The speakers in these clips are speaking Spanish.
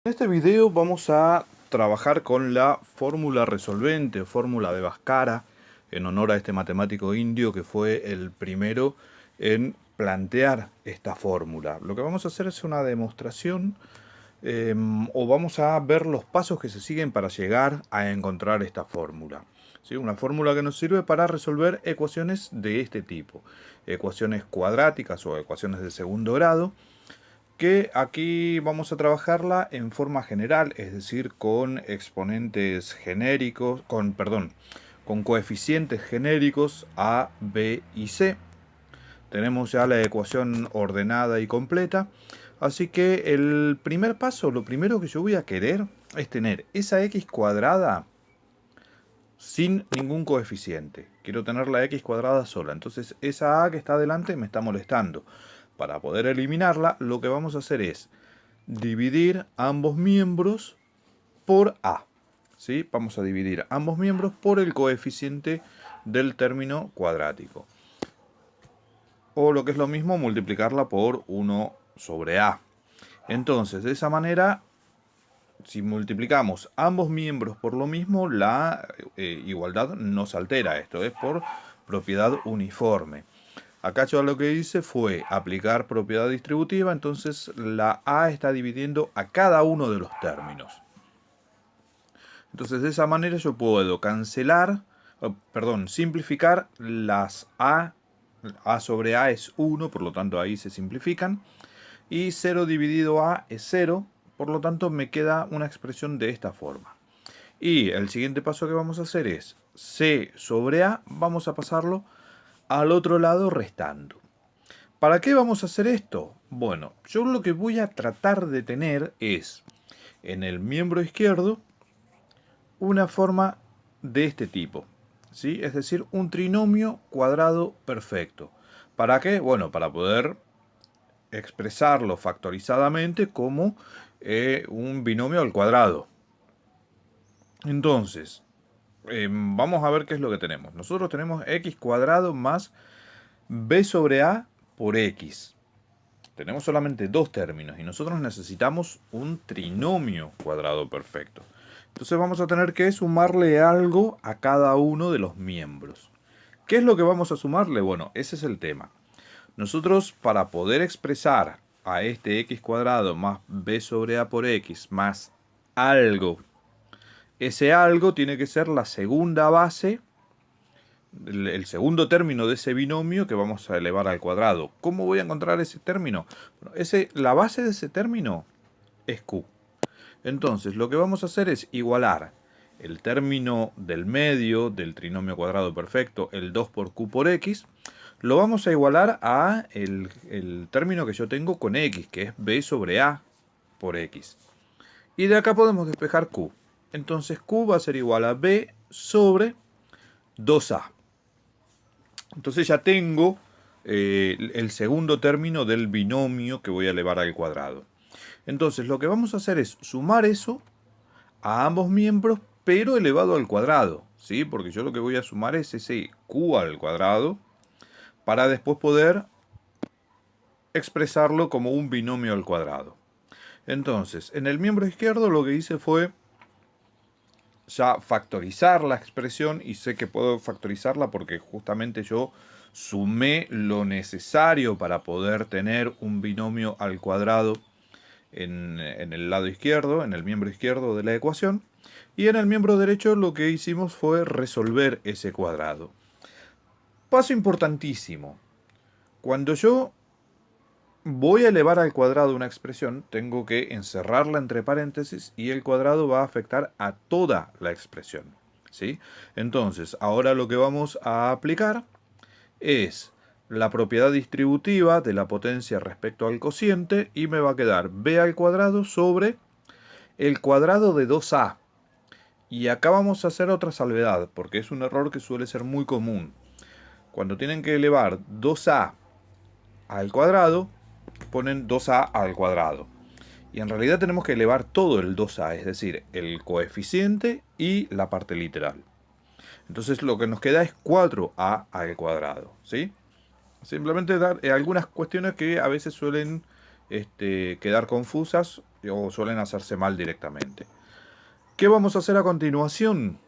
En este video vamos a trabajar con la fórmula resolvente, fórmula de Bhaskara, en honor a este matemático indio que fue el primero en plantear esta fórmula. Lo que vamos a hacer es una demostración o vamos a ver los pasos que se siguen para llegar a encontrar esta fórmula. ¿Sí? Una fórmula que nos sirve para resolver ecuaciones de este tipo, ecuaciones cuadráticas o ecuaciones de segundo grado, que aquí vamos a trabajarla en forma general, es decir, con exponentes genéricos, con coeficientes genéricos A, B y C. Tenemos ya la ecuación ordenada y completa, así que el primer paso, lo primero que yo voy a querer es tener esa x cuadrada sin ningún coeficiente. Quiero tener la x cuadrada sola, entonces esa a que está adelante me está molestando. Para poder eliminarla, lo que vamos a hacer es dividir ambos miembros por a. ¿Sí? Vamos a dividir ambos miembros por el coeficiente del término cuadrático. O lo que es lo mismo, multiplicarla por 1 sobre a. Entonces, de esa manera, si multiplicamos ambos miembros por lo mismo, la igualdad no se altera. Esto es por propiedad uniforme. Acá yo lo que hice fue aplicar propiedad distributiva, entonces la a está dividiendo a cada uno de los términos. Entonces de esa manera yo puedo simplificar las a sobre a es 1, por lo tanto ahí se simplifican, y 0 dividido a es 0, por lo tanto me queda una expresión de esta forma. Y el siguiente paso que vamos a hacer es c sobre a, vamos a pasarlo al otro lado restando. ¿Para qué vamos a hacer esto? Bueno, yo lo que voy a tratar de tener es en el miembro izquierdo una forma de este tipo, ¿sí? Es decir, un trinomio cuadrado perfecto. ¿Para qué? Bueno, para poder expresarlo factorizadamente como un binomio al cuadrado. Entonces, vamos a ver qué es lo que tenemos. Nosotros tenemos x cuadrado más b sobre a por x. Tenemos solamente dos términos y nosotros necesitamos un trinomio cuadrado perfecto. Entonces vamos a tener que sumarle algo a cada uno de los miembros. ¿Qué es lo que vamos a sumarle? Bueno, ese es el tema. Nosotros, para poder expresar a este x cuadrado más b sobre a por x más algo, ese algo tiene que ser la segunda base, el segundo término de ese binomio que vamos a elevar al cuadrado. ¿Cómo voy a encontrar ese término? Bueno, la base de ese término es q. Entonces, lo que vamos a hacer es igualar el término del medio del trinomio cuadrado perfecto, el 2 por q por x, lo vamos a igualar a el término que yo tengo con x, que es b sobre a por x. Y de acá podemos despejar q. Entonces q va a ser igual a b sobre 2a. Entonces ya tengo el segundo término del binomio que voy a elevar al cuadrado. Entonces lo que vamos a hacer es sumar eso a ambos miembros, pero elevado al cuadrado, ¿sí? Porque yo lo que voy a sumar es ese q al cuadrado para después poder expresarlo como un binomio al cuadrado. Entonces, en el miembro izquierdo lo que hice fue ya factorizar la expresión, y sé que puedo factorizarla porque justamente yo sumé lo necesario para poder tener un binomio al cuadrado en el lado izquierdo, en el miembro izquierdo de la ecuación, y en el miembro derecho lo que hicimos fue resolver ese cuadrado. Paso importantísimo. Cuando yo voy a elevar al cuadrado una expresión, tengo que encerrarla entre paréntesis y el cuadrado va a afectar a toda la expresión, ¿sí? Entonces, ahora lo que vamos a aplicar es la propiedad distributiva de la potencia respecto al cociente y me va a quedar b al cuadrado sobre el cuadrado de 2a. Y acá vamos a hacer otra salvedad, porque es un error que suele ser muy común. Cuando tienen que elevar 2a al cuadrado, ponen 2a al cuadrado. Y en realidad tenemos que elevar todo el 2a, es decir, el coeficiente y la parte literal. Entonces lo que nos queda es 4a al cuadrado, ¿sí? Simplemente dar algunas cuestiones que a veces suelen quedar confusas o suelen hacerse mal directamente. ¿Qué vamos a hacer a continuación?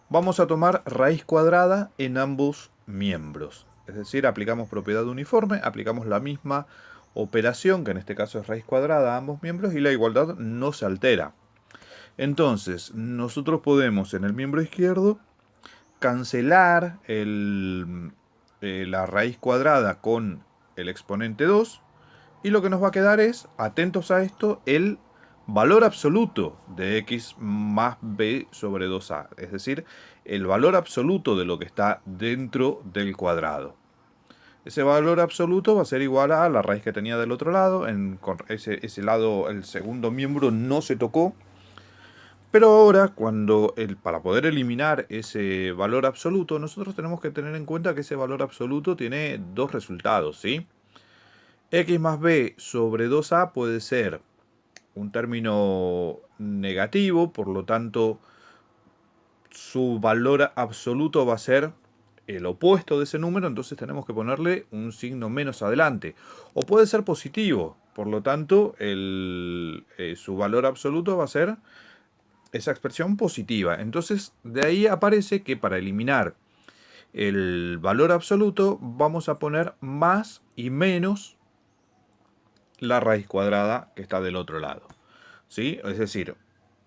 Vamos a tomar raíz cuadrada en ambos miembros. Es decir, aplicamos propiedad uniforme, aplicamos la misma operación, que en este caso es raíz cuadrada a ambos miembros, y la igualdad no se altera. Entonces, nosotros podemos en el miembro izquierdo cancelar la raíz cuadrada con el exponente 2, y lo que nos va a quedar es, atentos a esto, el valor absoluto de x más b sobre 2a, es decir, el valor absoluto de lo que está dentro del cuadrado. Ese valor absoluto va a ser igual a la raíz que tenía del otro lado. Ese lado, el segundo miembro, no se tocó. Pero ahora, para poder eliminar ese valor absoluto, nosotros tenemos que tener en cuenta que ese valor absoluto tiene dos resultados, ¿sí? X más b sobre 2a puede ser un término negativo, por lo tanto su valor absoluto va a ser el opuesto de ese número, entonces tenemos que ponerle un signo menos adelante. O puede ser positivo, por lo tanto su valor absoluto va a ser esa expresión positiva. Entonces de ahí aparece que para eliminar el valor absoluto vamos a poner más y menos la raíz cuadrada que está del otro lado, ¿sí? Es decir,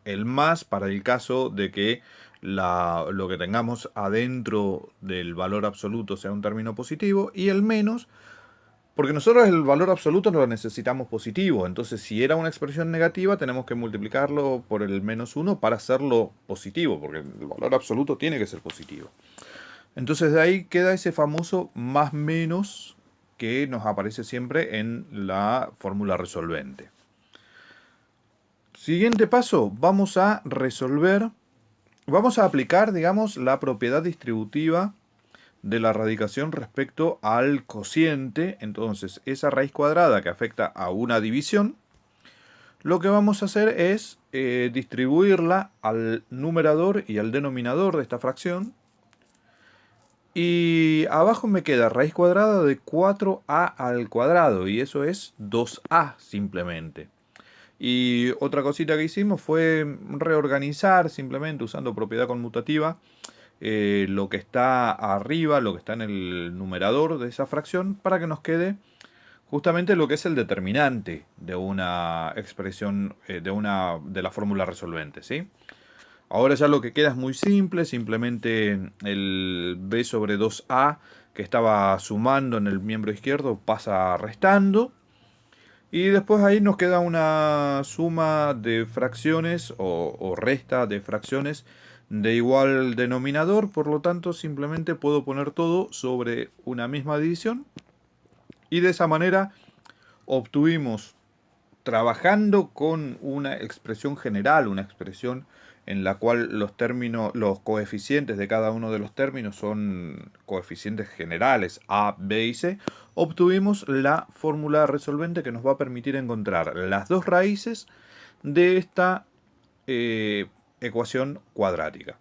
el más para el caso de que lo que tengamos adentro del valor absoluto sea un término positivo, y el menos porque nosotros el valor absoluto lo necesitamos positivo. Entonces, si era una expresión negativa, tenemos que multiplicarlo por el menos 1 para hacerlo positivo, porque el valor absoluto tiene que ser positivo. Entonces, de ahí queda ese famoso más menos que nos aparece siempre en la fórmula resolvente. Siguiente paso, vamos a aplicar, digamos, la propiedad distributiva de la radicación respecto al cociente. Entonces, esa raíz cuadrada que afecta a una división, lo que vamos a hacer es distribuirla al numerador y al denominador de esta fracción. Y abajo me queda raíz cuadrada de 4a al cuadrado, y eso es 2a simplemente. Y otra cosita que hicimos fue reorganizar simplemente usando propiedad conmutativa lo que está arriba, lo que está en el numerador de esa fracción, para que nos quede justamente lo que es el determinante de una expresión de la fórmula resolvente, ¿sí? Ahora ya lo que queda es muy simple, simplemente el b sobre 2a que estaba sumando en el miembro izquierdo pasa restando, y después ahí nos queda una suma de fracciones o resta de fracciones de igual denominador. Por lo tanto, simplemente puedo poner todo sobre una misma división, y de esa manera obtuvimos, trabajando con una expresión general, una expresión en la cual los coeficientes de cada uno de los términos son coeficientes generales A, B y C, obtuvimos la fórmula resolvente que nos va a permitir encontrar las dos raíces de esta ecuación cuadrática.